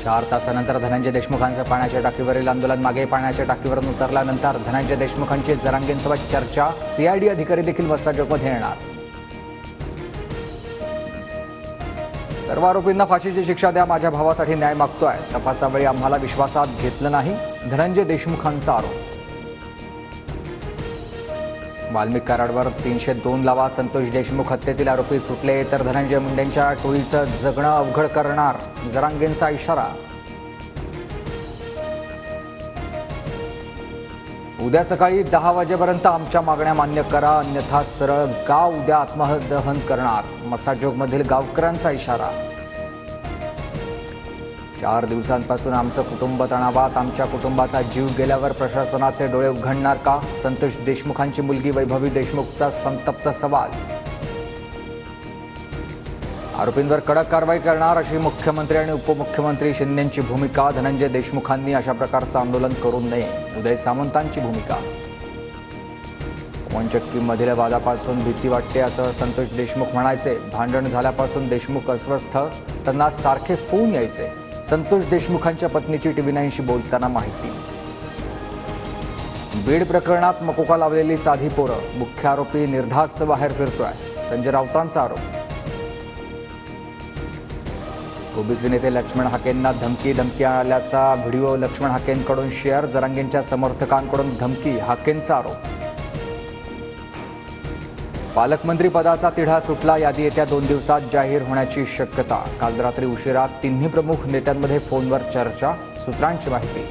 4 तासानंतर धनंजय देशमुखांचं पाण्याच्या टाकीवरील आंदोलन मागे. पाण्याच्या टाकीवरून उतरल्यानंतर धनंजय देशमुखांची जरांगेंसोबत चर्चा. सीआयडी अधिकारी देखील मस्साजोगमध्ये येणार. सर्व आरोपींना फाशीची शिक्षा द्या. माझ्या भावासाठी न्याय मागतोय. तपासावेळी आम्हाला विश्वासात घेतलं नाही. धनंजय देशमुखांचा आरोप. वाल्मिक कराडवर 302 लावा. संतोष देशमुख हत्येतील आरोपी सुटले तर धनंजय मुंडेंच्या टोळीचं जगणं अवघड करणार. जरांगेंचा इशारा. उद्या सकाळी 10 वाजेपर्यंत आमच्या मागण्या मान्य करा, अन्यथा सरळ गाव उद्या आत्मदहन करणार. मस्साजोगमधील गावकऱ्यांचा इशारा. 4 दिवसांपासून आमचं कुटुंब तणावात. आमच्या कुटुंबाचा जीव गेल्यावर प्रशासनाचे डोळे उघडणार का? संतोष देशमुखांची मुलगी वैभवी देशमुखचा संतप्त सवाल. आरोपींवर कडक कारवाई करणार अशी मुख्यमंत्री आणि उपमुख्यमंत्री शिंदेंची भूमिका. धनंजय देशमुखांनी अशा प्रकारचं आंदोलन करू नये. उदय सामंतांची भूमिका. पवनचक्कीमधील वादापासून भीती वाटते असं संतोष देशमुख म्हणायचे. भांडण झाल्यापासून देशमुख अस्वस्थ. त्यांना सारखे फोन यायचे. संतोष देशमुखांच्या पत्नीची TV9शी बोलताना माहिती. बीड प्रकरणात मकोका लावलेली साधी पोरं. मुख्य आरोपी निर्धास्त बाहेर फिरतोय. संजय राऊतांचा आरोप. ओबीसी नेते लक्ष्मण हाकेंना धमकी आल्याचा व्हिडिओ लक्ष्मण हाकेंकडून शेअर. जरांगेंच्या समर्थकांकडून धमकी. हाकेंचा आरोप. पालकमंत्री पदाचा तिढा सुटला. यादी येत्या 2 दिवसात जाहीर होण्याची शक्यता. काल रात्री उशिरा तिन्ही प्रमुख नेत्यांमध्ये फोनवर चर्चा. सूत्रांची माहिती.